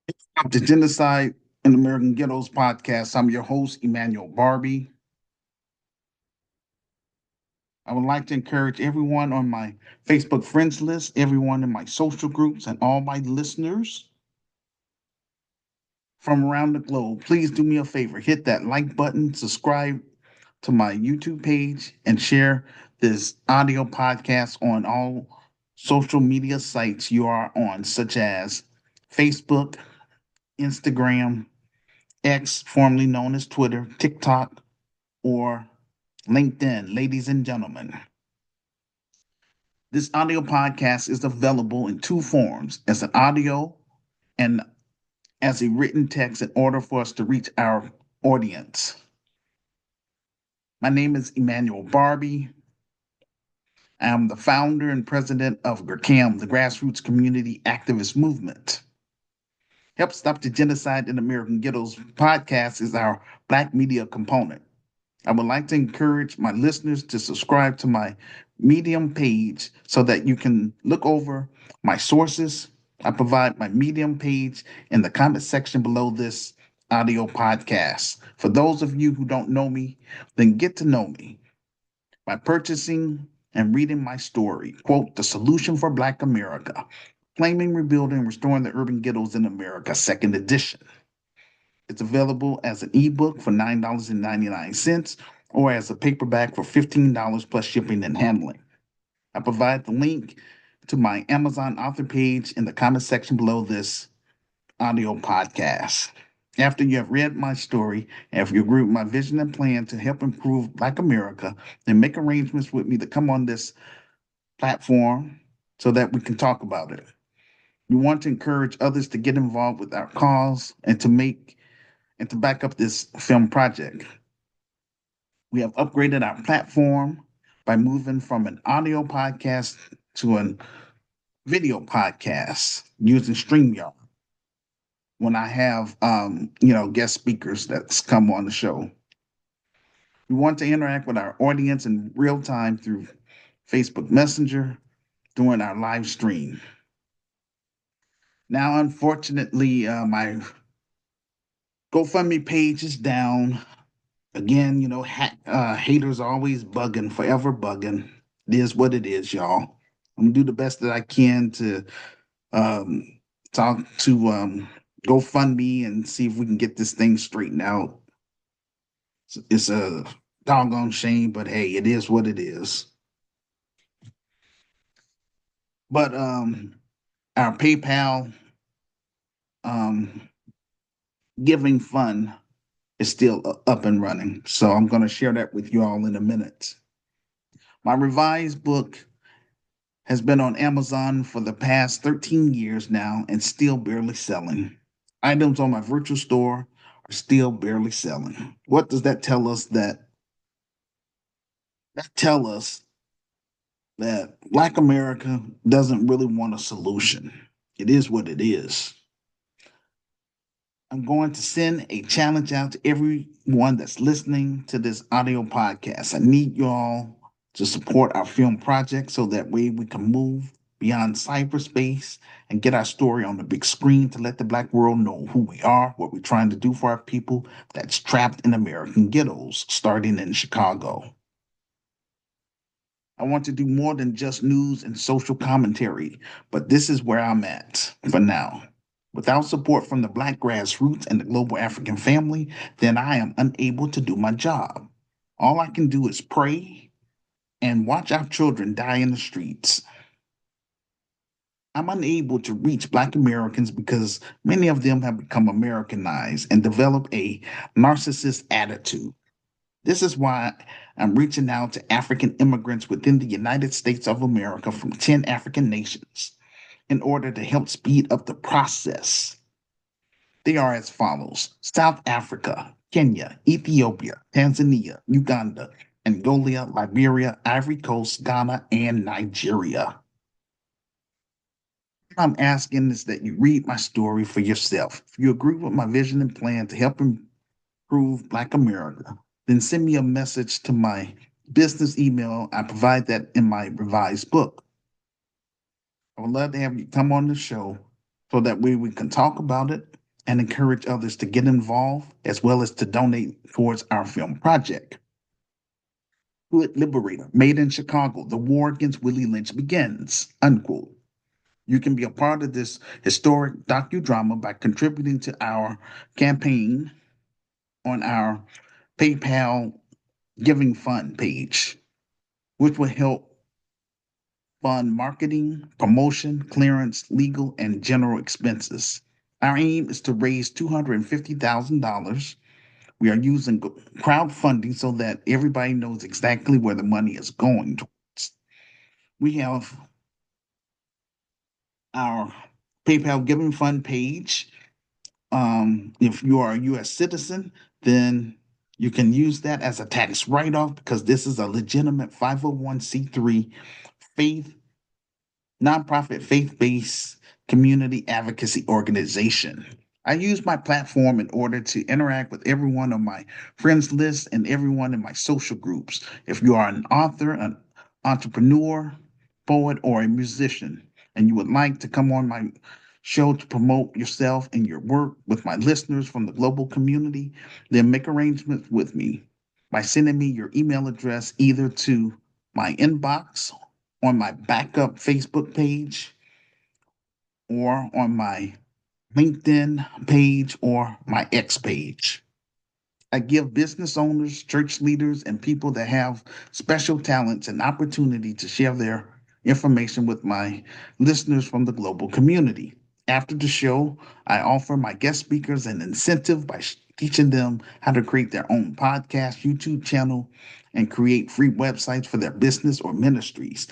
Welcome to Genocide in American Ghettos podcast. I'm your host, Emmanuel Barbee. I would like to encourage everyone on my Facebook friends list, everyone in my social groups, and all my listeners from around the globe. Please do me a favor, hit that like button, subscribe to my YouTube page, and share this audio podcast on all social media sites you are on, such as Facebook, Instagram, X, formerly known as Twitter, TikTok, or LinkedIn. Ladies and gentlemen, this audio podcast is available in two forms, as an audio and as a written text, in order for us to reach our audience. My name is Emmanuel Barbee. I'm the founder and president of GRCAM, the Grassroots Community Activist Movement. Help Stop the Genocide in American Ghettos podcast is our Black media component. I would like to encourage my listeners to subscribe to my Medium page so that you can look over my sources. I provide my Medium page in the comment section below this audio podcast. For those of you who don't know me, then get to know me by purchasing and reading my story, quote, The Solution for Black America, Claiming, Rebuilding, and Restoring the Urban Ghettos in America, second edition. It's available as an ebook for $9.99 or as a paperback for $15 plus shipping and handling. I provide the link to my Amazon author page in the comment section below this audio podcast. After you have read my story, and if you agree with my vision and plan to help improve Black America, then make arrangements with me to come on this platform so that we can talk about it. We want to encourage others to get involved with our cause and to back up this film project. We have upgraded our platform by moving from an audio podcast to a video podcast using StreamYard. When I have guest speakers that's come on the show, we want to interact with our audience in real time through Facebook Messenger during our live stream. Now, unfortunately, my GoFundMe page is down. Again, haters are always bugging, forever bugging. It is what it is, y'all. I'm gonna do the best that I can to um, talk to GoFundMe and see if we can get this thing straightened out. It's a doggone shame, but hey, it is what it is. But our PayPal um, giving fund is still up and running, so I'm going to share that with you all in a minute. My revised book has been on Amazon for the past 13 years now and still barely selling. Items on my virtual store are still barely selling. What does that tell us? That tell us that Black America doesn't really want a solution. It is what it is. I'm going to send a challenge out to everyone that's listening to this audio podcast. I need y'all to support our film project so that way we can move beyond cyberspace and get our story on the big screen to let the Black world know who we are, what we're trying to do for our people that's trapped in American ghettos, starting in Chicago. I want to do more than just news and social commentary, but this is where I'm at for now. Without support from the Black grassroots and the global African family, then I am unable to do my job. All I can do is pray and watch our children die in the streets. I'm unable to reach Black Americans because many of them have become Americanized and develop a narcissist attitude. This is why I'm reaching out to African immigrants within the United States of America from 10 African nations in order to help speed up the process. They are as follows: South Africa, Kenya, Ethiopia, Tanzania, Uganda, Angola, Liberia, Ivory Coast, Ghana, and Nigeria. What I'm asking is that you read my story for yourself. If you agree with my vision and plan to help improve Black America, then send me a message to my business email. I provide that in my revised book. I would love to have you come on the show so that way we can talk about it and encourage others to get involved as well as to donate towards our film project. Hood Liberator, made in Chicago, the war against Willie Lynch begins, unquote. You can be a part of this historic docudrama by contributing to our campaign on our PayPal Giving Fund page, which will help fund marketing, promotion, clearance, legal, and general expenses. Our aim is to raise $250,000. We are using crowdfunding so that everybody knows exactly where the money is going towards. We have our PayPal Giving Fund page. If you are a U.S. citizen, then you can use that as a tax write-off because this is a legitimate 501c3 faith nonprofit faith-based community advocacy organization. I use my platform in order to interact with everyone on my friends list and everyone in my social groups. If you are an author, an entrepreneur, poet, or a musician, and you would like to come on my show to promote yourself and your work with my listeners from the global community, then make arrangements with me by sending me your email address either to my inbox on my backup Facebook page or on my LinkedIn page or my X page. I give business owners, church leaders, and people that have special talents an opportunity to share their information with my listeners from the global community. After the show, I offer my guest speakers an incentive by teaching them how to create their own podcast, YouTube channel, and create free websites for their business or ministries.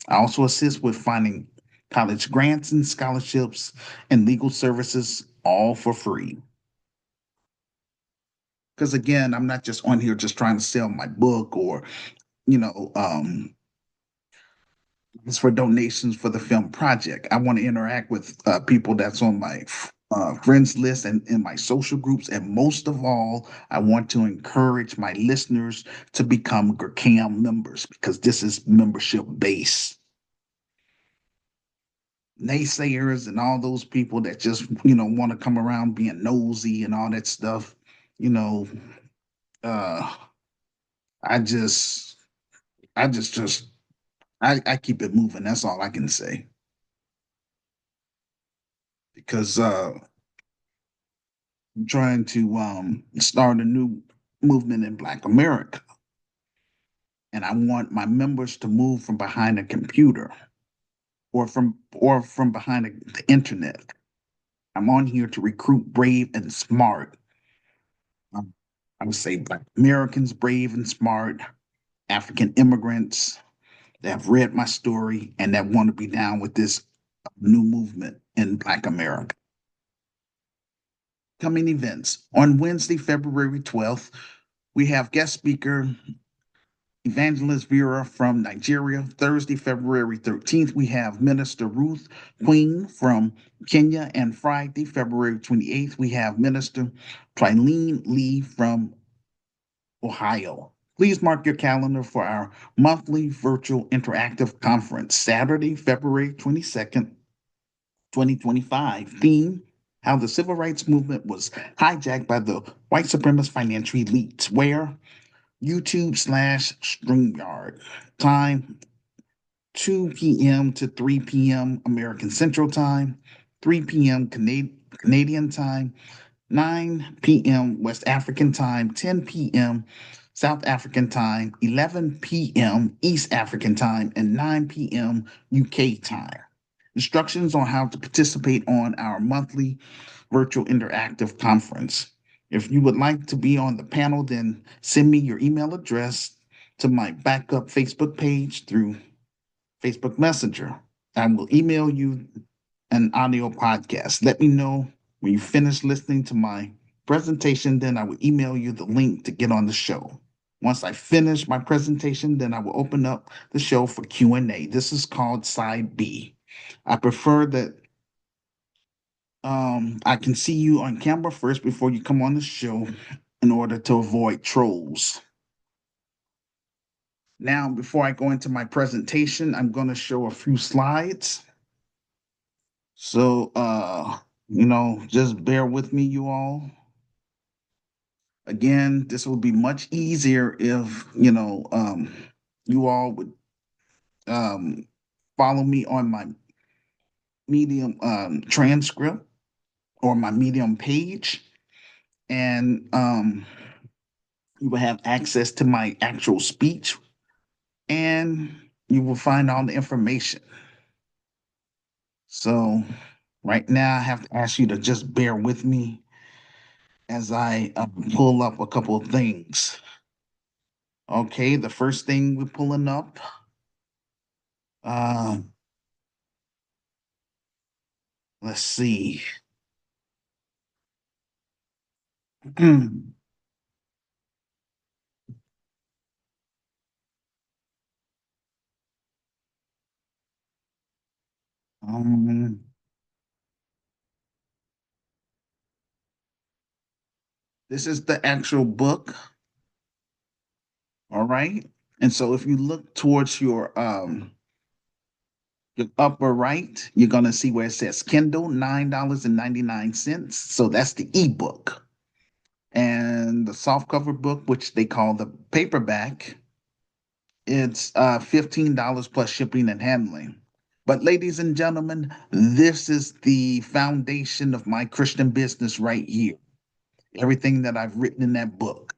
I also assist with finding college grants and scholarships and legal services, all for free. Because again, I'm not just on here just trying to sell my book or, you know, it's for donations for the film project. I want to interact with people that's on my friends list and in my social groups. And most of all, I want to encourage my listeners to become GRCAM members because this is membership based. Naysayers and all those people that just want to come around being nosy and all that stuff, you know, uh, I just, I keep it moving. That's all I can say because I'm trying to start a new movement in Black America, and I want my members to move from behind a computer or from behind the internet. I'm on here to recruit brave and smart. Um, I would say Black Americans, brave and smart, African immigrants that have read my story and that want to be down with this new movement in Black America. Coming events on Wednesday, February 12th, we have guest speaker Evangelist Vera from Nigeria. Thursday, February 13th, we have Minister Ruth Queen from Kenya. And Friday, February 28th, we have Minister Trilene Lee from Ohio. Please mark your calendar for our monthly virtual interactive conference, Saturday, February 22nd, 2025. Theme: How the Civil Rights Movement Was Hijacked by the White Supremacist Financial Elites. Where? YouTube/StreamYard. Time: 2 p.m. to 3 p.m. American Central Time, 3 p.m. Canadian Time, 9 p.m. West African Time, 10 p.m. South African Time, 11 p.m. East African Time, and 9 p.m. UK Time. Instructions on how to participate on our monthly virtual interactive conference. If you would like to be on the panel, then send me your email address to my backup Facebook page through Facebook Messenger. I will email you an audio podcast. Let me know when you finish listening to my presentation, then I will email you the link to get on the show. Once I finish my presentation, then I will open up the show for Q&A. This is called Side B. I prefer that I can see you on camera first before you come on the show in order to avoid trolls. Now, before I go into my presentation, I'm going to show a few slides. So, just bear with me, you all. Again, this would be much easier if, you all would um, follow me on my Medium transcript or my Medium page, and you will have access to my actual speech, and you will find all the information. So, right now, I have to ask you to just bear with me as I pull up a couple of things. Okay, the first thing we're pulling up, uh, let's see. um, this is the actual book, all right? And so if you look towards your upper right, you're gonna see where it says Kindle, $9.99. So that's the ebook. And the softcover book, which they call the paperback, it's $15 plus shipping and handling. But ladies and gentlemen, this is the foundation of my Christian business right here. Everything that I've written in that book.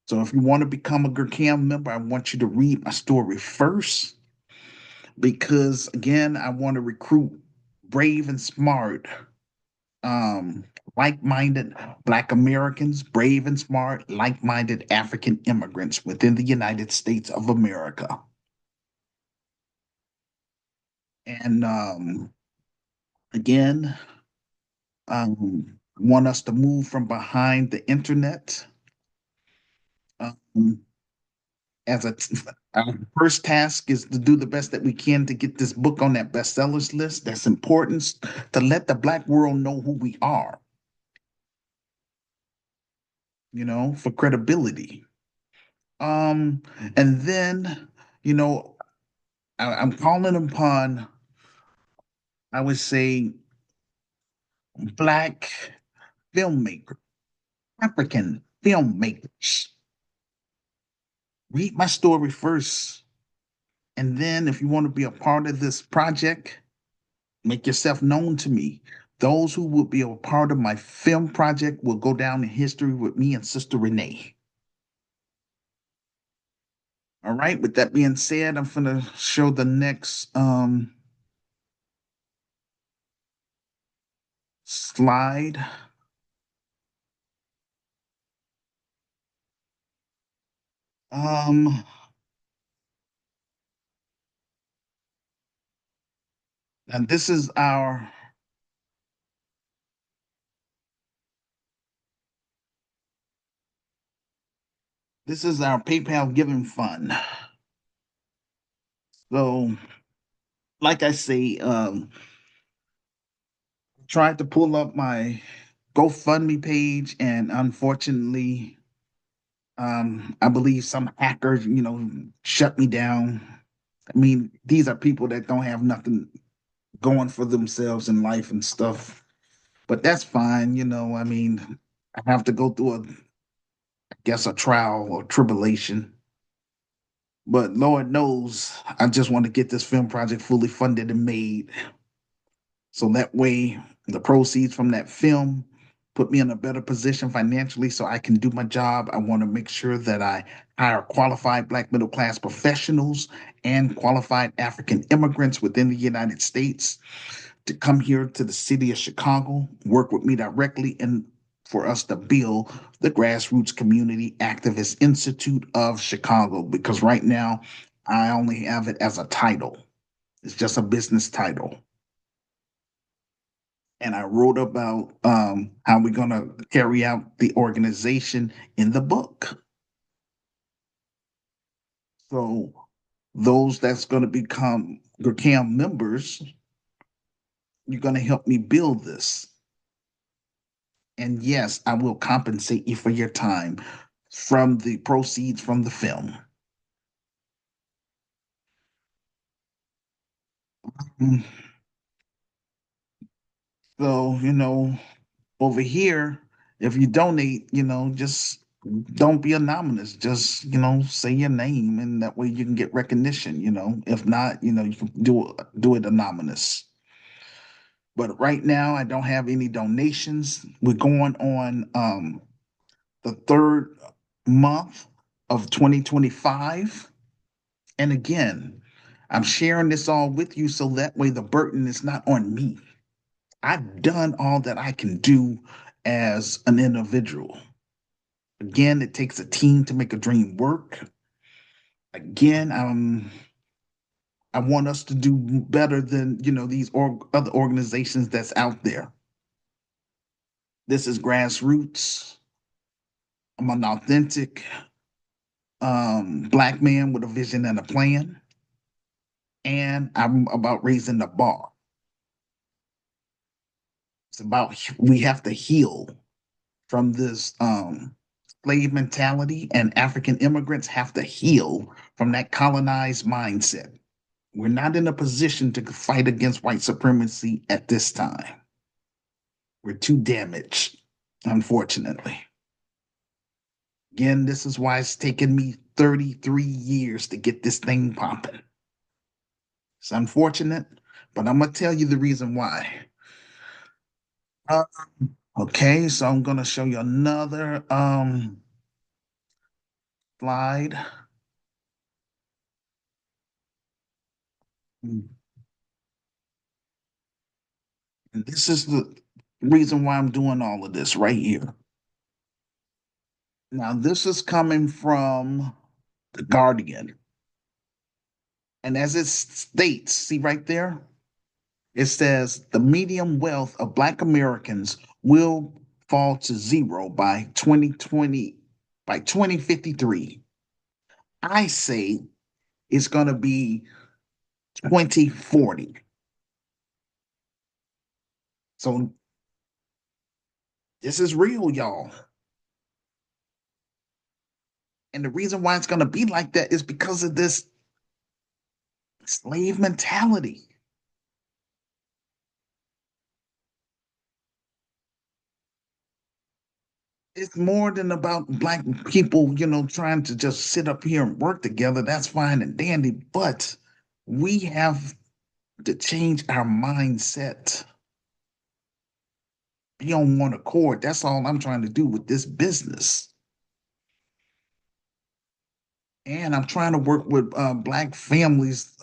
So if you want to become a Gurkam member, I want you to read my story first because again, I want to recruit brave and smart, um, like-minded Black Americans, brave and smart, like-minded African immigrants within the United States of America. And again, want us to move from behind the internet. Um, as our first task is to do the best that we can to get this book on that bestsellers list. That's important to let the Black world know who we are, for credibility. Um, and then, you know, I'm calling upon, I would say, Black filmmakers, African filmmakers. Read my story first. And then, if you want to be a part of this project, make yourself known to me. Those who will be a part of my film project will go down in history with me and Sister Renee. All right. With that being said, I'm gonna show the next slide. Um, and this is our PayPal giving fund. So, like I say, tried to pull up my GoFundMe page, and unfortunately, I believe some hacker, shut me down. I mean, these are people that don't have nothing going for themselves in life and stuff. But that's fine, I mean, I have to go through I guess, a trial or tribulation. But Lord knows, I just want to get this film project fully funded and made. So that way, the proceeds from that film put me in a better position financially so I can do my job. I want to make sure that I hire qualified Black middle class professionals and qualified African immigrants within the United States to come here to the city of Chicago, work with me directly, and for us to build the Grassroots Community Activist Institute of Chicago. Because right now, I only have it as a title, it's just a business title. And I wrote about how we're going to carry out the organization in the book. So those that's going to become GRCAM members, you're going to help me build this. And yes, I will compensate you for your time from the proceeds from the film. Mm, So, over here, if you donate, just don't be anonymous. Just, say your name and that way you can get recognition, If not, you can do it anonymous. But right now I don't have any donations. We're going on the third month of 2025. And again, I'm sharing this all with you so that way the burden is not on me. I've done all that I can do as an individual. Again, it takes a team to make a dream work. Again, I want us to do better than these other organizations that's out there. This is grassroots. I'm an authentic Black man with a vision and a plan, and I'm about raising the bar. It's about we have to heal from this slave mentality, and African immigrants have to heal from that colonized mindset. We're not in a position to fight against white supremacy at this time. We're too damaged, unfortunately. Again, this is why it's taken me 33 years to get this thing popping. It's unfortunate, but I'm going to tell you the reason why. Uh, okay, so I'm going to show you another slide. And this is the reason why I'm doing all of this right here. Now, this is coming from The Guardian. And as it states, see right there, it says the median wealth of Black Americans will fall to zero by 2020, by 2053. I say it's going to be 2040. So this is real, y'all. And the reason why it's going to be like that is because of this slave mentality. It's more than about Black people, trying to just sit up here and work together. That's fine and dandy, but we have to change our mindset. Be on one accord. That's all I'm trying to do with this business. And I'm trying to work with Black families,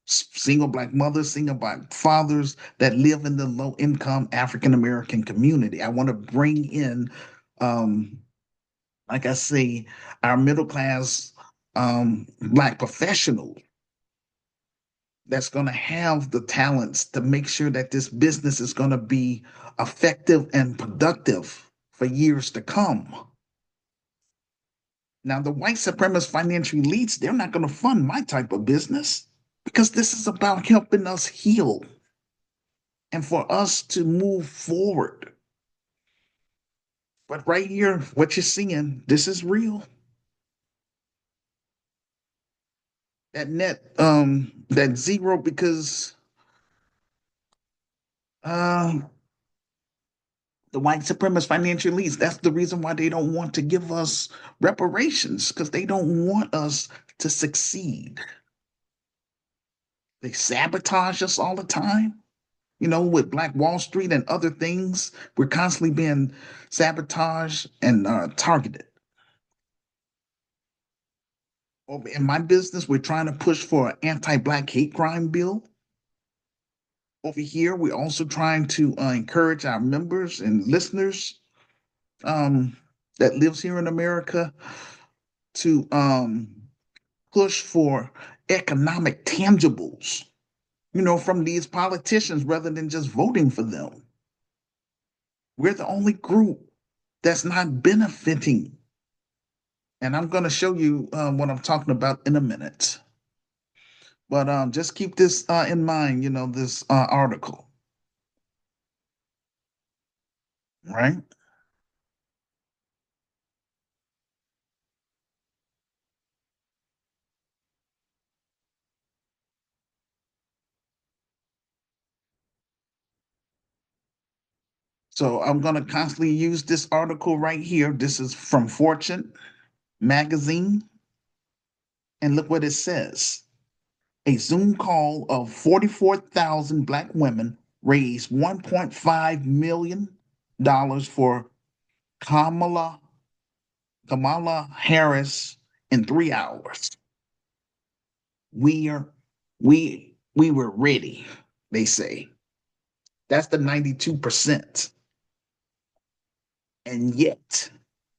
single Black mothers, single Black fathers that live in the low income African American community. I want to bring in, um, like I say, our middle class Black professionals that's going to have the talents to make sure that this business is going to be effective and productive for years to come. Now, the white supremacist financial elites, they're not going to fund my type of business because this is about helping us heal and for us to move forward. But right here, what you're seeing, this is real. That zero because uh, the white supremacist financial elites, that's the reason why they don't want to give us reparations because they don't want us to succeed. They sabotage us all the time. With Black Wall Street and other things, we're constantly being sabotaged and targeted. In my business, we're trying to push for an anti-Black hate crime bill. Over here, we're also trying to encourage our members and listeners um, that lives here in America to push for economic tangibles, from these politicians rather than just voting for them. We're the only group that's not benefiting. And I'm going to show you what I'm talking about in a minute. But just keep this in mind, this article, right? So I'm going to constantly use this article right here. This is from Fortune magazine. And look what it says. A Zoom call of 44,000 Black women raised $1.5 million for Kamala, Kamala Harris in 3 hours. We are we were ready, they say. That's the 92%. And yet,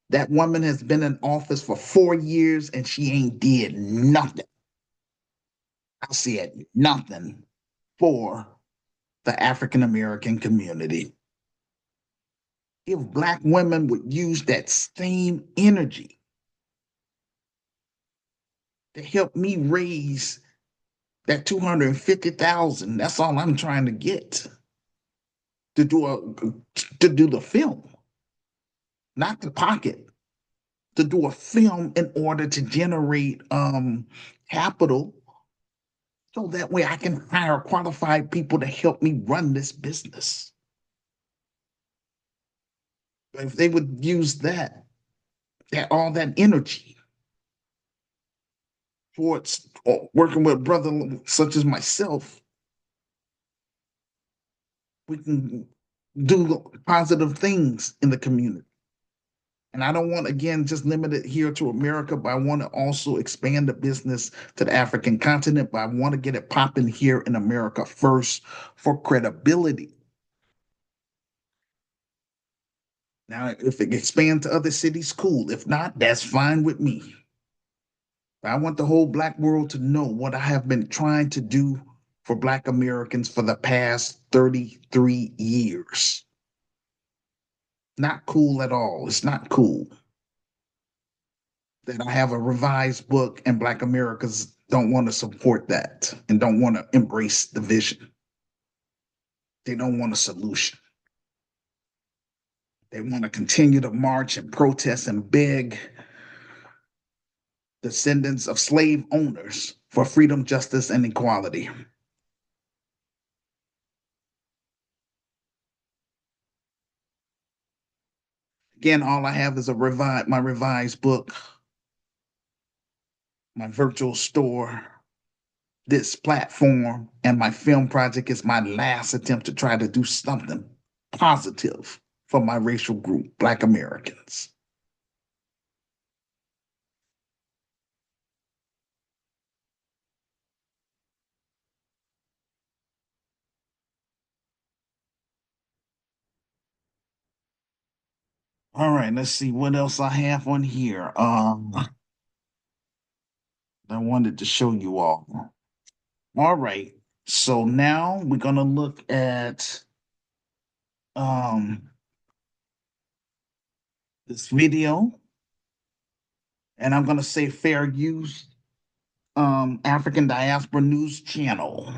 that woman has been in office for 4 years and she ain't did nothing. I said nothing for the African American community. If Black women would use that same energy to help me raise that 250,000, that's all I'm trying to get to do the film, not the pocket, to do a film in order to generate capital so that way I can hire qualified people to help me run this business. If they would use that all that energy towards working with a brother such as myself, we can do positive things in the community. And I don't want, again, just limit it here to America, but I want to also expand the business to the African continent. But I want to get it popping here in America first for credibility. Now, if it expands to other cities, cool. If not, that's fine with me. But I want the whole Black world to know what I have been trying to do for Black Americans for the past 33 years. Not cool at all. It's not cool that I have a revised book and Black Americans don't want to support that and don't want to embrace the vision. They don't want a solution. They want to continue to march and protest and beg descendants of slave owners for freedom, justice, and equality. Again, all I have is my revised book, my virtual store, this platform, and my film project is my last attempt to try to do something positive for my racial group, Black Americans. All right, let's see what else I have on here. I wanted to show you all. All right, so now we're gonna look at um this video, and I'm gonna say fair use African Diaspora News Channel.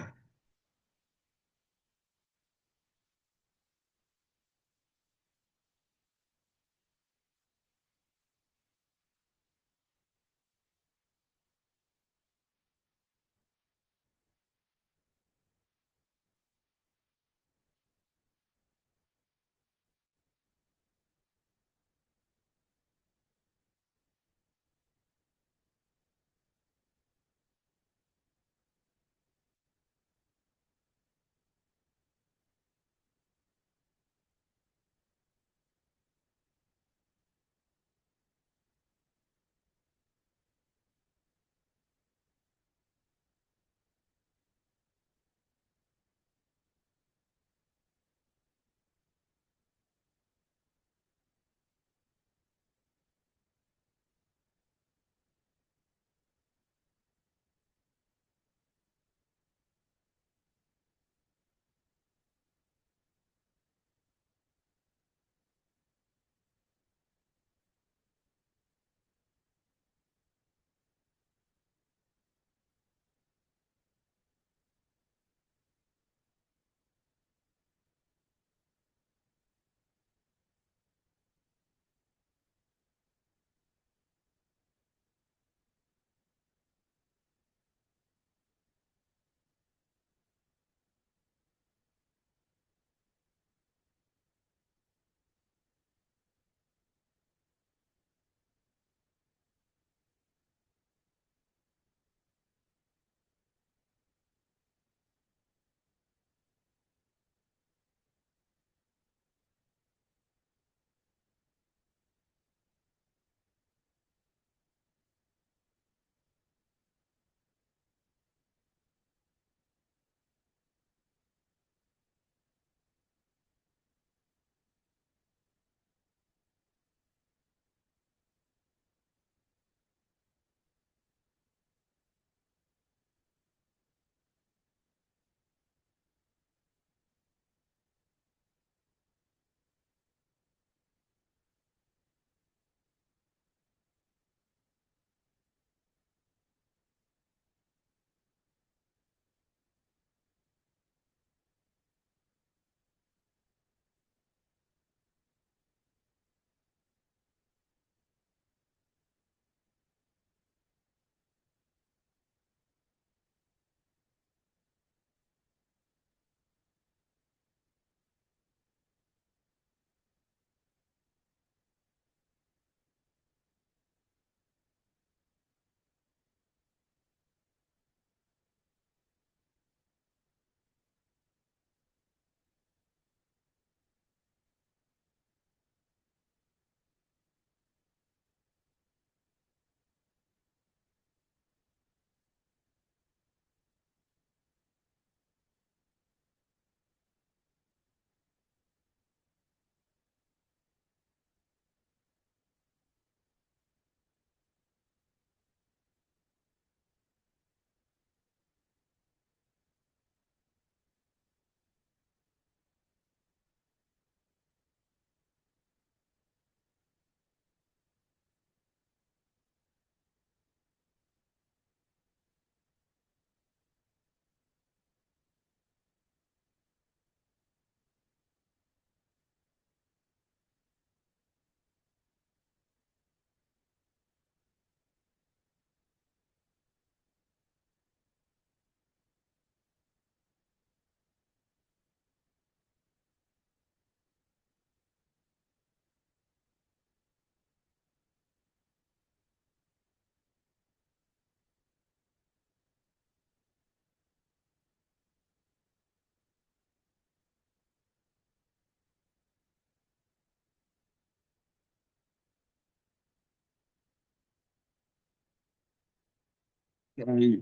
Okay.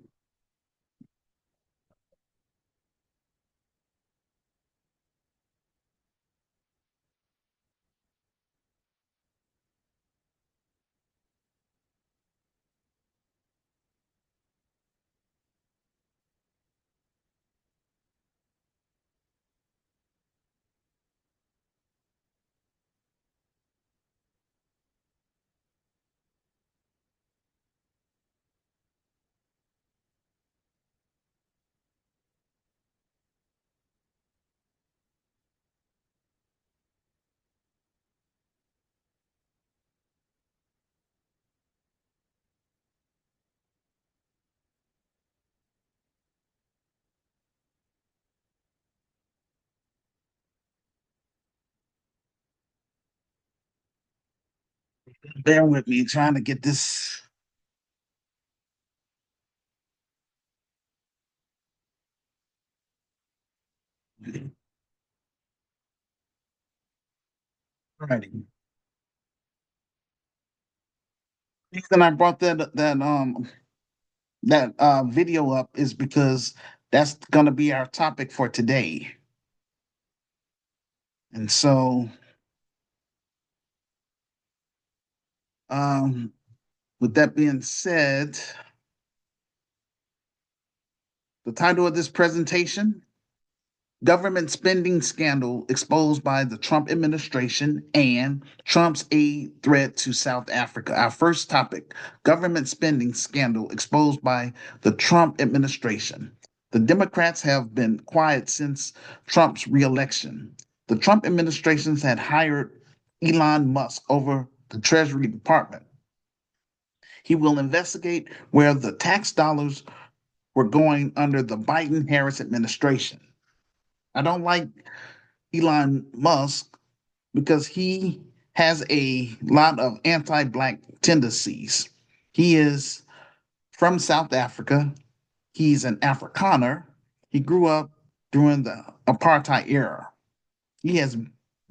Bear with me, trying to get this ready. The reason I brought that video up is because that's gonna be our topic for today. And so um with that being said, the title of this presentation: Government Spending Scandal Exposed by the Trump Administration and Trump's Aid Threat to South Africa. Our first topic: Government Spending Scandal Exposed by the Trump Administration. The Democrats have been quiet since Trump's reelection. The Trump administration had hired Elon Musk over the Treasury Department. He will investigate where the tax dollars were going under the Biden Harris administration. I don't like Elon Musk because he has a lot of anti Black tendencies. He is from South Africa, he's an Afrikaner. He grew up during the apartheid era. He has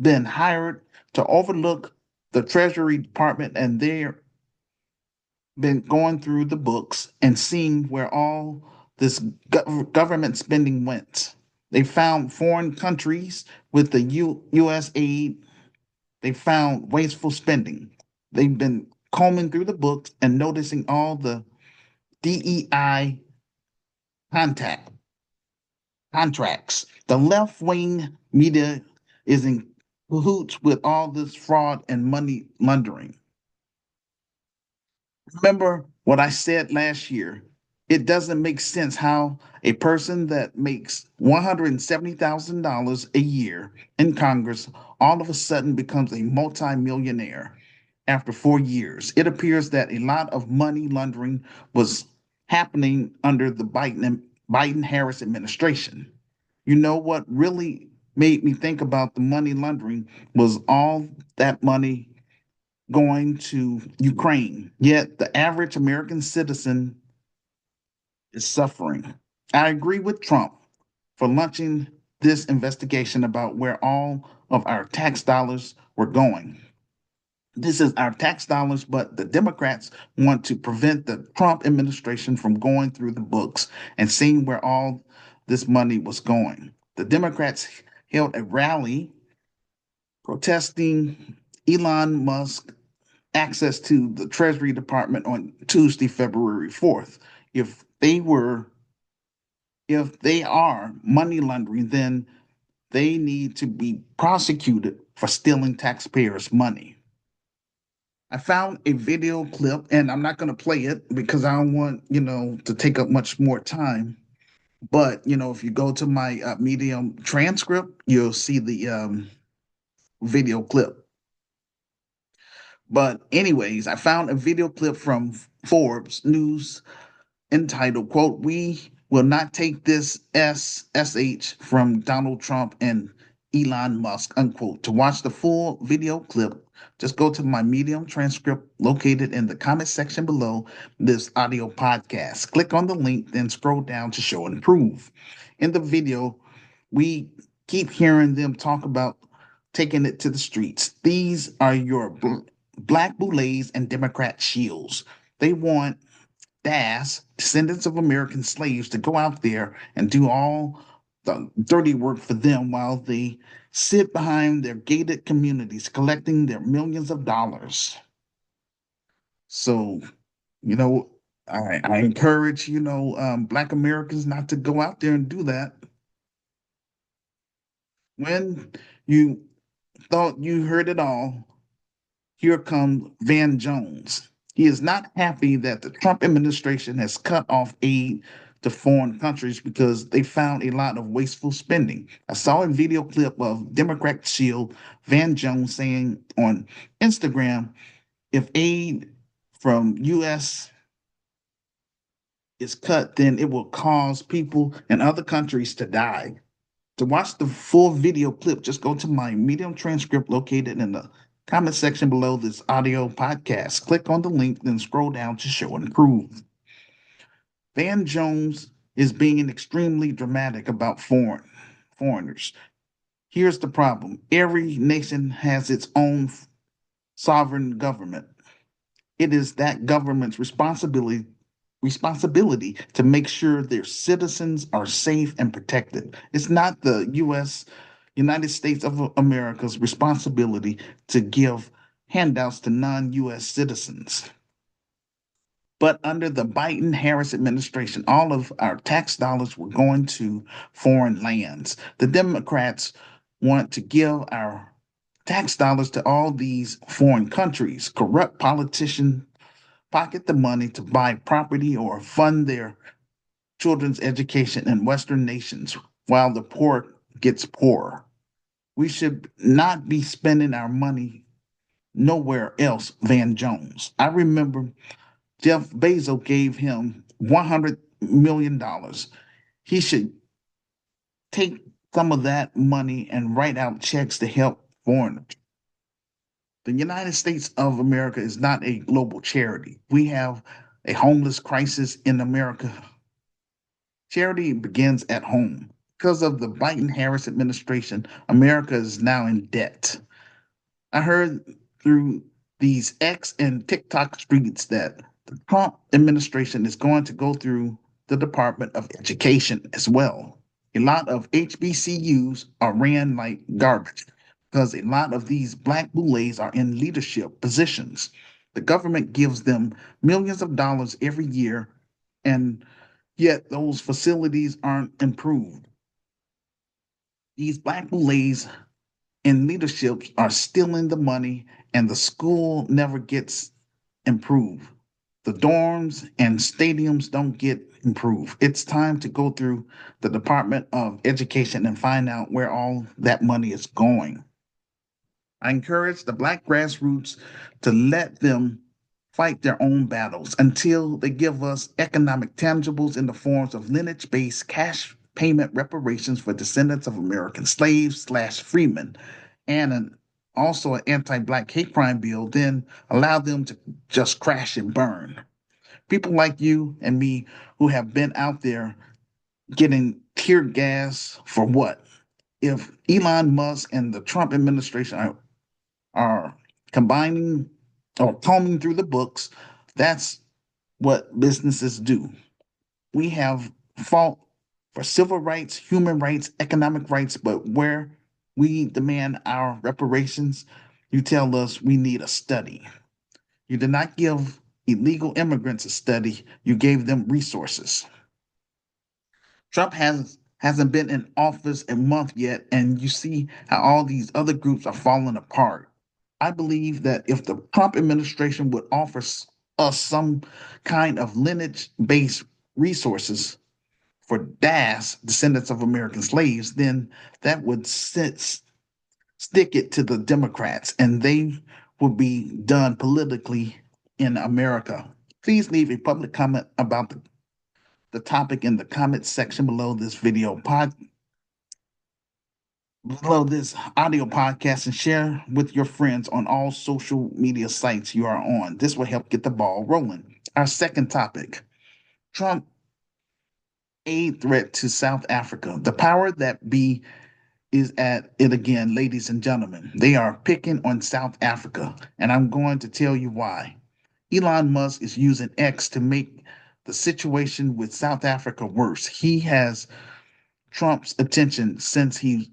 been hired to overlook the Treasury Department, and they've been going through the books and seeing where all this government spending went. They found foreign countries with the U.S. aid. They found wasteful spending. They've been combing through the books and noticing all the DEI contact contracts. The left wing media is in cahoots with all this fraud and money laundering. Remember what I said last year. It doesn't make sense how a person that makes $170,000 a year in Congress all of a sudden becomes a multimillionaire after 4 years. It appears that a lot of money laundering was happening under the Biden Harris administration. You know what really made me think about the money laundering was all that money going to Ukraine. Yet the average American citizen is suffering. I agree with Trump for launching this investigation about where all of our tax dollars were going. This is our tax dollars, but the Democrats want to prevent the Trump administration from going through the books and seeing where all this money was going. The Democrats held a rally protesting Elon Musk access to the Treasury Department on Tuesday, February 4th. If they were, if they are money laundering, then they need to be prosecuted for stealing taxpayers' money. I found a video clip, and I'm not going to play it because I don't want, to take up much more time. But, if you go to my Medium transcript, you'll see the video clip. But anyways, I found a video clip from Forbes News entitled, quote, "We will not take this SSH from Donald Trump and Elon Musk," unquote. To watch the full video clip, just go to my Medium transcript located in the comment section below this audio podcast. Click on the link, then scroll down to show and prove. In the video, we keep hearing them talk about taking it to the streets. These are your black boulets and Democrat shields. They want DAS, descendants of American slaves, to go out there and do all the dirty work for them while they sit behind their gated communities collecting their millions of dollars. So, you know, I encourage, Black Americans not to go out there and do that. When you thought you heard it all, here comes Van Jones. He is not happy that the Trump administration has cut off aid to foreign countries because they found a lot of wasteful spending. I saw a video clip of Democrat shield Van Jones saying on Instagram, if aid from U.S. is cut, then it will cause people in other countries to die. To watch the full video clip, just go to my Medium transcript located in the comment section below this audio podcast. Click on the link, then scroll down to show and prove. Van Jones is being extremely dramatic about foreigners. Here's the problem. Every nation has its own sovereign government. It is that government's responsibility to make sure their citizens are safe and protected. It's not the United States of America's responsibility to give handouts to non-US citizens. But under the Biden Harris administration, all of our tax dollars were going to foreign lands. The Democrats want to give our tax dollars to all these foreign countries. Corrupt politicians pocket the money to buy property or fund their children's education in Western nations, while the poor gets poorer. We should not be spending our money nowhere else, Van Jones. I remember Jeff Bezos gave him $100 million. He should take some of that money and write out checks to help foreigners. The United States of America is not a global charity. We have a homeless crisis in America. Charity begins at home. Because of the Biden Harris administration, America is now in debt. I heard through these X and TikTok streets that the Trump administration is going to go through the Department of Education as well. A lot of HBCUs are ran like garbage because a lot of these black boulets are in leadership positions. The government gives them millions of dollars every year, and yet those facilities aren't improved. These black boulets in leadership are stealing the money, and the school never gets improved. The dorms and stadiums don't get improved. It's time to go through the Department of Education and find out where all that money is going. I encourage the Black grassroots to let them fight their own battles until they give us economic tangibles in the forms of lineage-based cash payment reparations for descendants of American slaves slash freemen, and also an anti-Black hate crime bill, then allow them to just crash and burn. People like you and me who have been out there getting tear gas for what? If Elon Musk and the Trump administration are combining or combing through the books, that's what businesses do. We have fought for civil rights, human rights, economic rights, but where we demand our reparations, you tell us we need a study. You did not give illegal immigrants a study, you gave them resources. Trump hasn't been in office a month yet, and you see how all these other groups are falling apart. I believe that if the Trump administration would offer us some kind of lineage-based resources for DAS, descendants of American slaves, then that would stick it to the Democrats, and they would be done politically in America. Please leave a public comment about the topic in the comment section below this below this audio podcast, and share with your friends on all social media sites you are on. This will help get the ball rolling. Our second topic, Trump aid threat to South Africa. The power that be is at it again, ladies and gentlemen. They are picking on South Africa, and I'm going to tell you why. Elon Musk is using X to make the situation with South Africa worse. He has Trump's attention since he's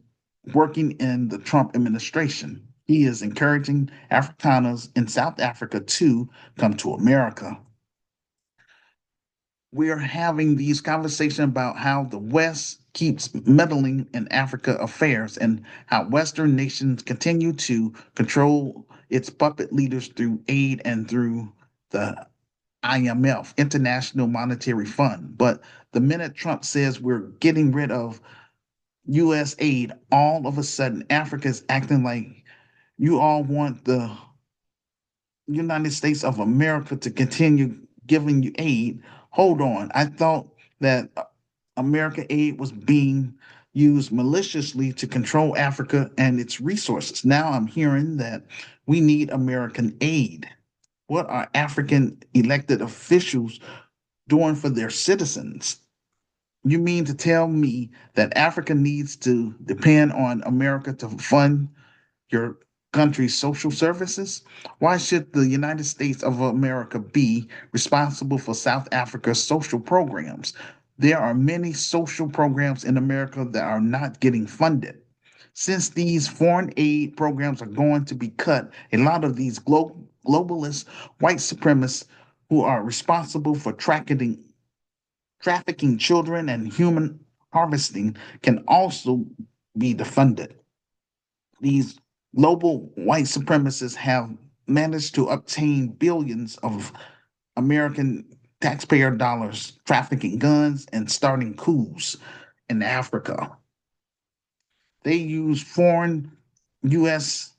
working in the Trump administration. He is encouraging Afrikaners in South Africa to come to America. We are having these conversations about how the West keeps meddling in Africa affairs and how Western nations continue to control its puppet leaders through aid and through the IMF, International Monetary Fund. But the minute Trump says we're getting rid of US aid, all of a sudden Africa is acting like you all want the United States of America to continue giving you aid. Hold on. I thought that American aid was being used maliciously to control Africa and its resources. Now I'm hearing that we need American aid. What are African elected officials doing for their citizens? You mean to tell me that Africa needs to depend on America to fund your country's social services? Why should the United States of America be responsible for South Africa's social programs? There are many social programs in America that are not getting funded. Since these foreign aid programs are going to be cut, a lot of these globalist white supremacists who are responsible for trafficking children and human harvesting can also be defunded. These global white supremacists have managed to obtain billions of American taxpayer dollars trafficking guns and starting coups in Africa. They use foreign U.S.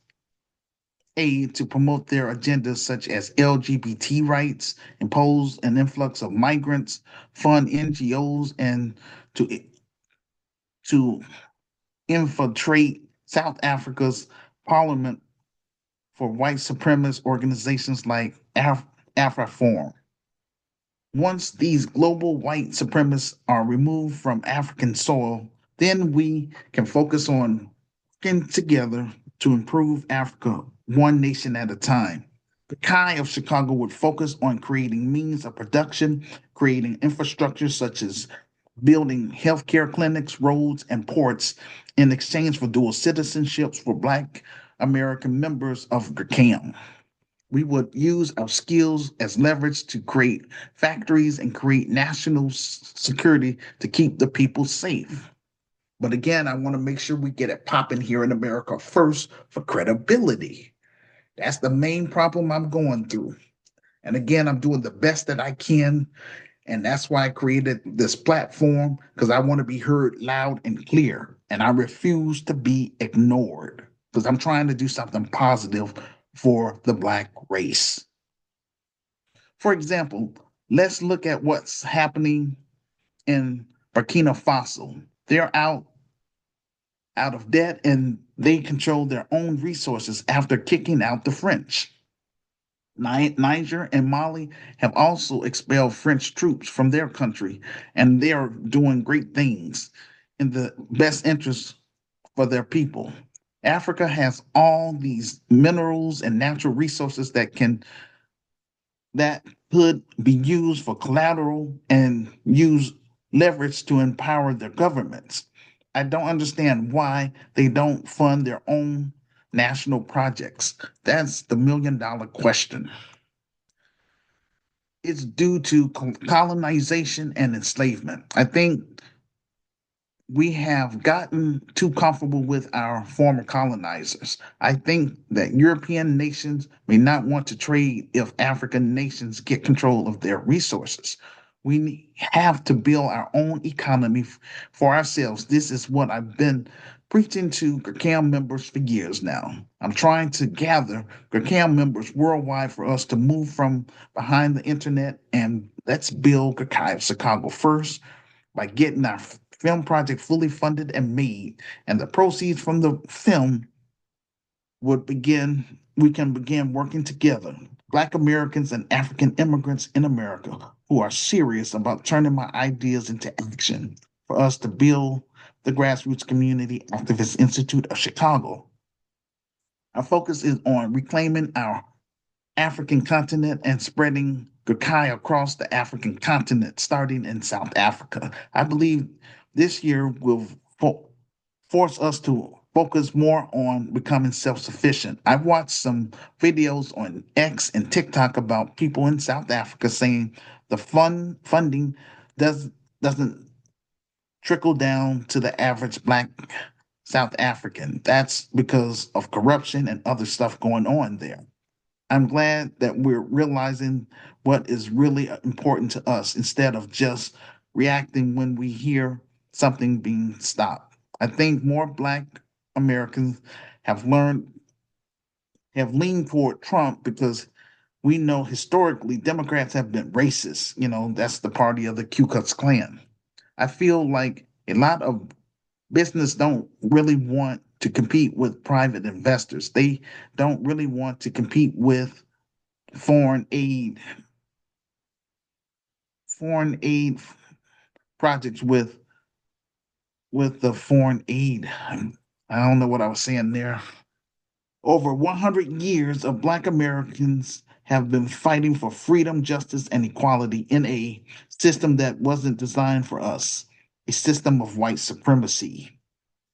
aid to promote their agendas such as LGBT rights, impose an influx of migrants, fund NGOs, and to infiltrate South Africa's parliament for white supremacist organizations like AfriForum. Once these global white supremacists are removed from African soil, then we can focus on working together to improve Africa one nation at a time. The Chi of Chicago would focus on creating means of production, creating infrastructure such as building healthcare clinics, roads, and ports in exchange for dual citizenships for Black American members of GCAM. We would use our skills as leverage to create factories and create national security to keep the people safe. But again, I want to make sure we get it popping here in America first for credibility. That's the main problem I'm going through. And again, I'm doing the best that I can. And that's why I created this platform, because I want to be heard loud and clear. And I refuse to be ignored because I'm trying to do something positive for the Black race. For example, let's look at what's happening in Burkina Faso. They're out of debt and they control their own resources after kicking out the French. Niger and Mali have also expelled French troops from their country, and they are doing great things in the best interest for their people. Africa has all these minerals and natural resources that could be used for collateral and use leverage to empower their governments. I don't understand why they don't fund their own national projects. That's the $1 million question. It's due to colonization and enslavement. I think we have gotten too comfortable with our former colonizers. I think that European nations may not want to trade if African nations get control of their resources. We have to build our own economy for ourselves. This is what I've been preaching to GCAM members for years now. I'm trying to gather GCAM members worldwide for us to move from behind the internet and let's build GCAM Chicago first by getting our film project fully funded and made, and the proceeds from the film we can begin working together, Black Americans and African immigrants in America who are serious about turning my ideas into action for us to build the Grassroots Community Activist Institute of Chicago. Our focus is on reclaiming our African continent and spreading Gurkai across the African continent, starting in South Africa. I believe this year will force us to focus more on becoming self-sufficient. I've watched some videos on X and TikTok about people in South Africa saying the funding does doesn't trickle down to the average Black South African. That's because of corruption and other stuff going on there. I'm glad that we're realizing what is really important to us instead of just reacting when we hear something being stopped. I think more Black Americans have learned, have leaned toward Trump because we know historically Democrats have been racist. You know, that's the party of the Ku Klux Klan. I feel like a lot of business don't really want to compete with private investors. They don't really want to compete with foreign aid, foreign aid projects with the foreign aid. I don't know what I was saying there. Over 100 years of Black Americans have been fighting for freedom, justice, and equality in a system that wasn't designed for us, a system of white supremacy.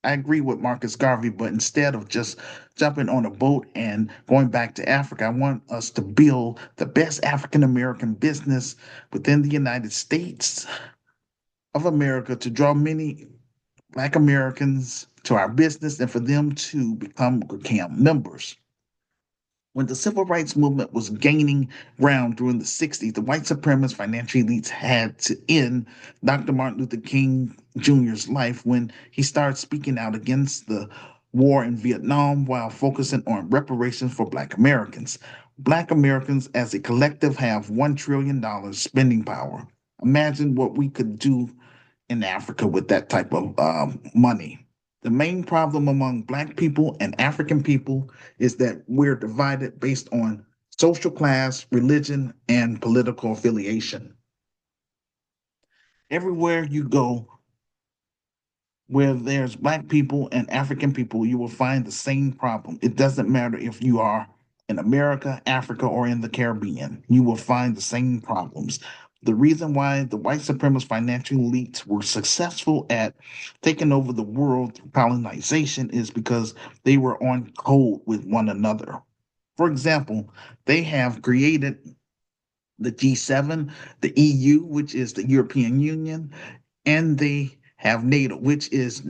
I agree with Marcus Garvey, but instead of just jumping on a boat and going back to Africa, I want us to build the best African American business within the United States of America to draw many Black Americans to our business and for them to become CAM members. When the civil rights movement was gaining ground during the 60s, the white supremacist financial elites had to end Dr. Martin Luther King Jr.'s life when he started speaking out against the war in Vietnam while focusing on reparations for Black Americans. Black Americans as a collective have $1 trillion spending power. Imagine what we could do in Africa with that type of money. The main problem among Black people and African people is that we're divided based on social class, religion, and political affiliation. Everywhere you go, where there's Black people and African people, you will find the same problem. It doesn't matter if you are in America, Africa, or in the Caribbean, you will find the same problems. The reason why the white supremacist financial elites were successful at taking over the world through colonization is because they were on code with one another. For example, they have created the G7, the EU, which is the European Union, and they have NATO, which is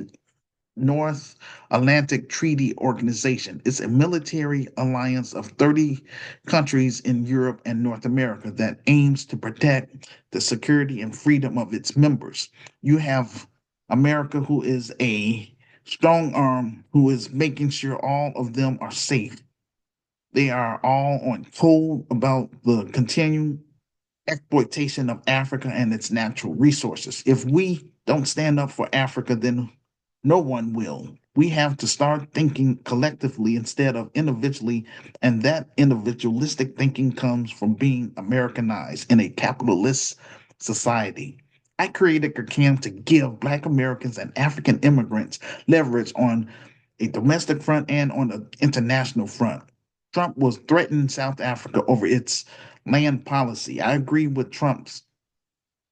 North Atlantic Treaty Organization. It's a military alliance of 30 countries in Europe and North America that aims to protect the security and freedom of its members. You have America, who is a strong arm, who is making sure all of them are safe. They are all on code about the continuing exploitation of Africa and its natural resources. If we don't stand up for Africa, then no one will. We have to start thinking collectively instead of individually, and that individualistic thinking comes from being Americanized in a capitalist society. I created CAM to give Black Americans and African immigrants leverage on a domestic front and on an international front. Trump was threatening South Africa over its land policy. I agree with Trump's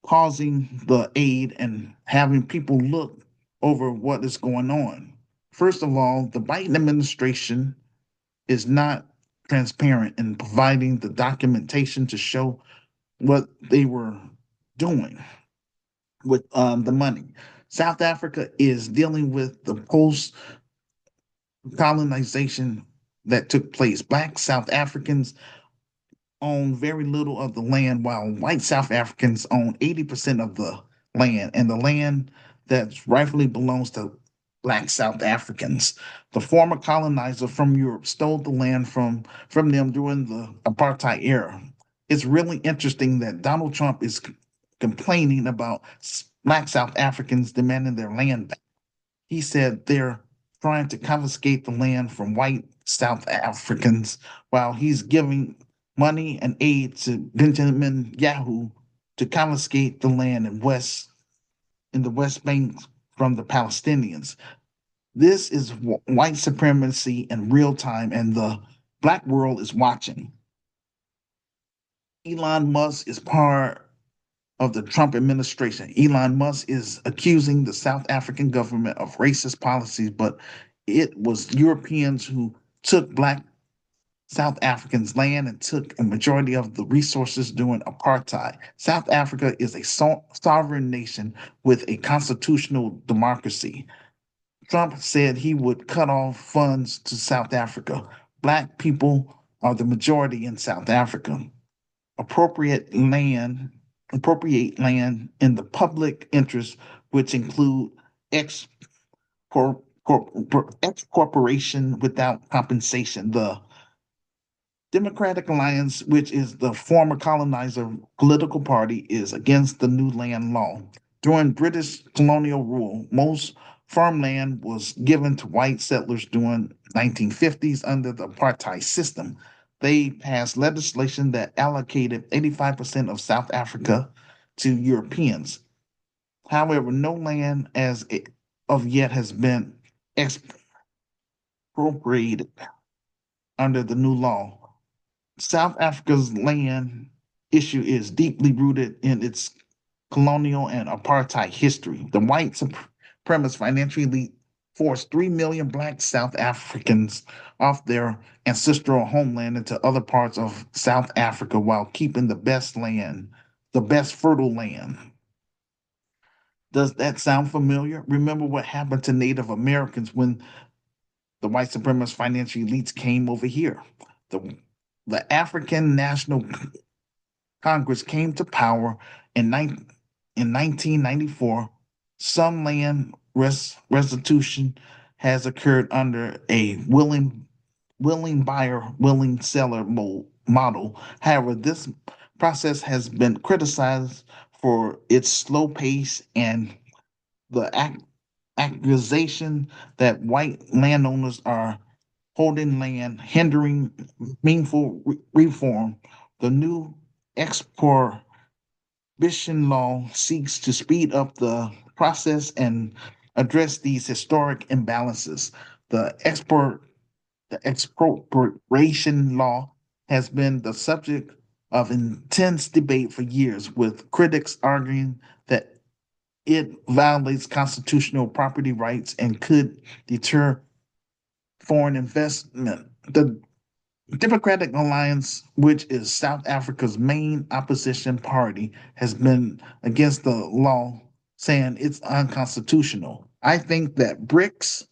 pausing the aid and having people look over what is going on. First of all, the Biden administration is not transparent in providing the documentation to show what they were doing with the money. South Africa is dealing with the post colonization that took place. Black South Africans own very little of the land, while white South Africans own 80% of the land, and the land that rightfully belongs to Black South Africans. The former colonizer from Europe stole the land from them during the apartheid era. It's really interesting that Donald Trump is complaining about Black South Africans demanding their land back. He said they're trying to confiscate the land from white South Africans while he's giving money and aid to Benjamin Yahoo to confiscate the land in the West Bank from the Palestinians. This is white supremacy in real time, and the Black world is watching. Elon Musk is part of the Trump administration. Elon Musk is accusing the South African government of racist policies, but it was Europeans who took Black South Africans' land and took a majority of the resources during apartheid. South Africa is a sovereign nation with a constitutional democracy. Trump said he would cut off funds to South Africa. Black people are the majority in South Africa. Appropriate land, appropriate land in the public interest, which include excorporation without compensation. The Democratic Alliance, which is the former colonizer political party, is against the new land law. During British colonial rule, most farmland was given to white settlers during 1950s under the apartheid system. They passed legislation that allocated 85% of South Africa to Europeans. However, no land of yet has been expropriated under the new law. South Africa's land issue is deeply rooted in its colonial and apartheid history. The white supremacist financial elite forced 3 million Black South Africans off their ancestral homeland into other parts of South Africa while keeping the best fertile land. Does that sound familiar? Remember what happened to Native Americans when the white supremacist financial elites came over here? The, the African National Congress came to power in 1994. Some land restitution has occurred under a willing buyer, willing seller model. However, this process has been criticized for its slow pace and the accusation that white landowners are holding land, hindering meaningful reform. The new expropriation law seeks to speed up the process and address these historic imbalances. The export the expropriation law has been the subject of intense debate for years, with critics arguing that it violates constitutional property rights and could deter foreign investment. The Democratic Alliance, which is South Africa's main opposition party, has been against the law, saying it's unconstitutional. I think that BRICS,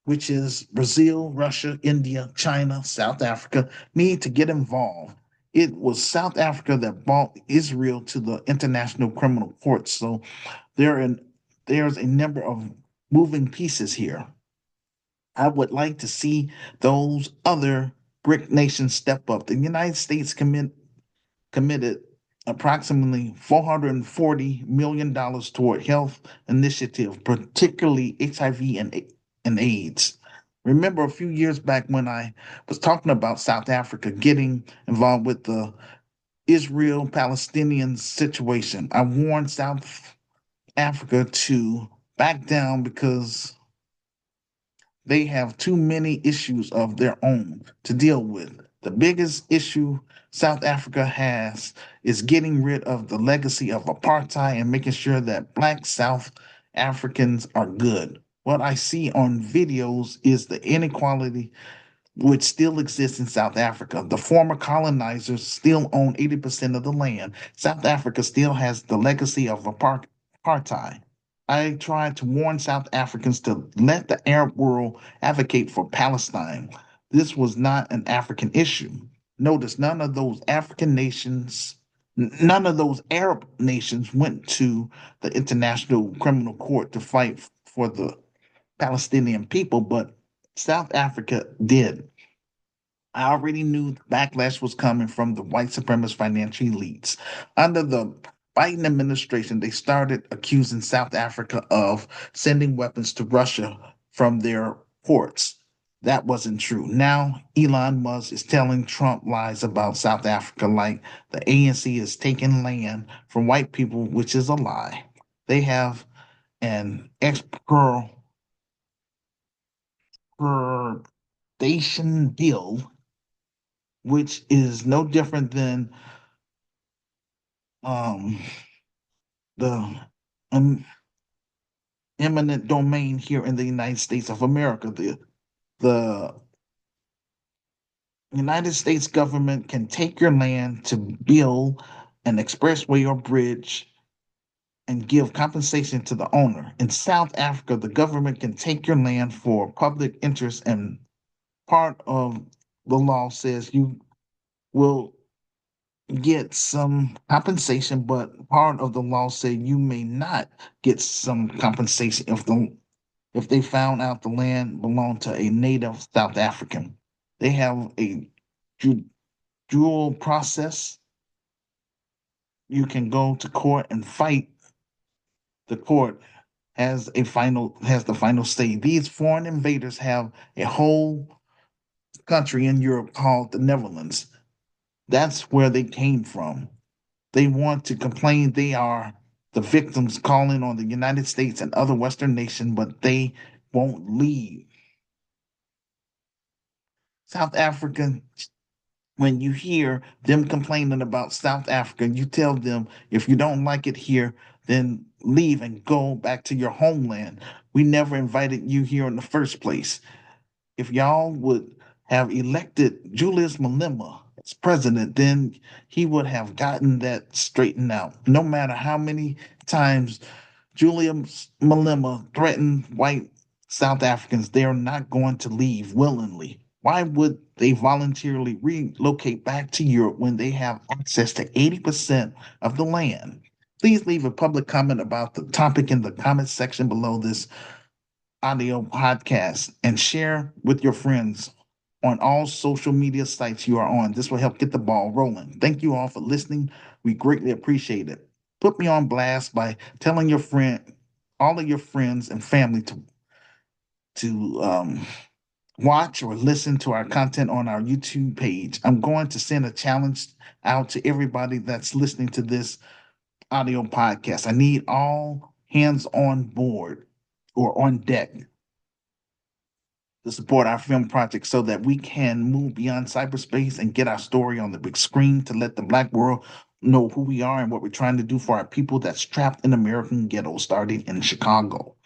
which is Brazil, Russia, India, China, South Africa, need to get involved. It was South Africa that brought Israel to the International Criminal Court. So there are, there's a number of moving pieces here. I would like to see those other BRIC nations step up. The United States committed approximately $440 million toward health initiative, particularly HIV and AIDS. Remember a few years back when I was talking about South Africa getting involved with the Israel Palestinian situation. I warned South Africa to back down because they have too many issues of their own to deal with. The biggest issue South Africa has is getting rid of the legacy of apartheid and making sure that Black South Africans are good. What I see on videos is the inequality which still exists in South Africa. The former colonizers still own 80% of the land. South Africa still has the legacy of apartheid. I tried to warn South Africans to let the Arab world advocate for Palestine. This was not an African issue. Notice none of those Arab nations went to the International Criminal Court to fight for the Palestinian people, but South Africa did. I already knew the backlash was coming from the white supremacist financial elites. Under the Biden administration, they started accusing South Africa of sending weapons to Russia from their ports. That wasn't true. Now, Elon Musk is telling Trump lies about South Africa, like the ANC is taking land from white people, which is a lie. They have an expropriation bill which is no different than um, the um, eminent domain here in the United States of America. The United States government can take your land to build an expressway or bridge and give compensation to the owner. In South Africa, the government can take your land for public interest, and part of the law says you will get some compensation, but part of the law say you may not get some compensation if they found out the land belonged to a native South African. They have a dual process. You can go to court and fight. The court has the final say. These foreign invaders have a whole country in Europe called the Netherlands. That's where they came from. They want to complain they are the victims calling on the United States and other Western nations, but they won't leave. South Africa, when you hear them complaining about South Africa, you tell them if you don't like it here, then leave and go back to your homeland. We never invited you here in the first place. If y'all would have elected Julius Malema as president, then he would have gotten that straightened out. No matter how many times Julius Malema threatened white South Africans, they are not going to leave willingly. Why would they voluntarily relocate back to Europe when they have access to 80% of the land? Please leave a public comment about the topic in the comment section below this audio podcast and share with your friends on all social media sites you are on. This will help get the ball rolling. Thank you all for listening. We greatly appreciate it. Put me on blast by telling all of your friends and family to watch or listen to our content on our YouTube page. I'm going to send a challenge out to everybody that's listening to this audio podcast. I need all hands on board or on deck to support our film project so that we can move beyond cyberspace and get our story on the big screen to let the Black world know who we are and what we're trying to do for our people that's trapped in American ghettos, starting in Chicago.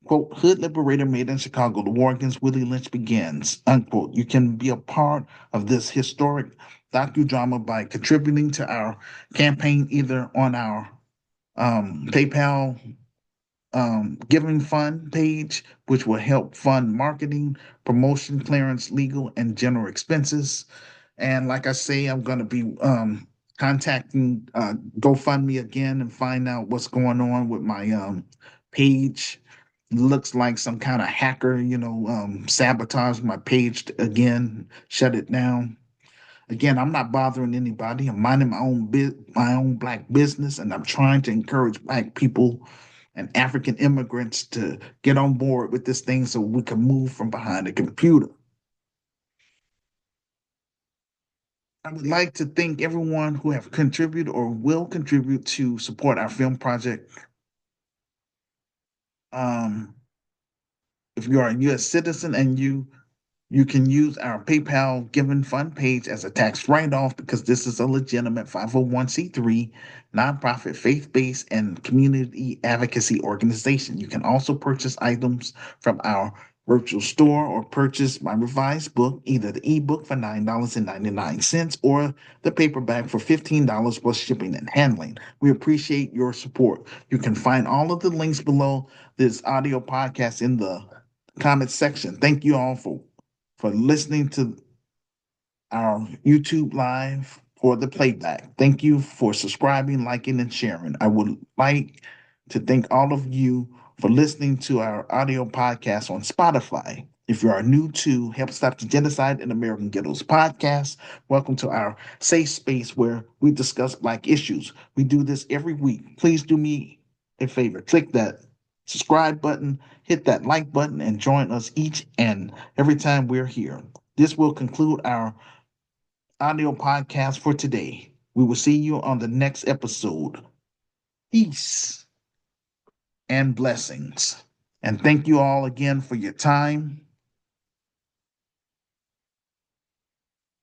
Quote, Hood Liberator made in Chicago, the war against Willie Lynch begins, unquote. You can be a part of this historic docudrama by contributing to our campaign either on our PayPal giving fund page, which will help fund marketing, promotion, clearance, legal, and general expenses. And like I say, I'm going to be contacting GoFundMe again and find out what's going on with my page. Looks like some kind of hacker, sabotaged my page again, shut it down. Again, I'm not bothering anybody. I'm minding my own black business, and I'm trying to encourage black people and African immigrants to get on board with this thing so we can move from behind the computer. I would like to thank everyone who have contributed or will contribute to support our film project. Um, if you are a U.S. citizen and you can use our PayPal Given Fund page as a tax write-off because this is a legitimate 501c3 nonprofit faith-based and community advocacy organization. You can also purchase items from our virtual store or purchase my revised book, either the ebook for $9.99 or the paperback for $15 plus shipping and handling. We appreciate your support. You can find all of the links below this audio podcast in the comment section. Thank you all for listening to our YouTube live or the playback. Thank you for subscribing, liking, and sharing. I would like to thank all of you for listening to our audio podcast on Spotify. If you are new to Help Stop the Genocide in American Ghettos podcast, welcome to our safe space where we discuss Black issues. We do this every week. Please do me a favor. Click that subscribe button, hit that like button, and join us each and every time we're here. This will conclude our audio podcast for today. We will see you on the next episode. Peace and blessings. And thank you all again for your time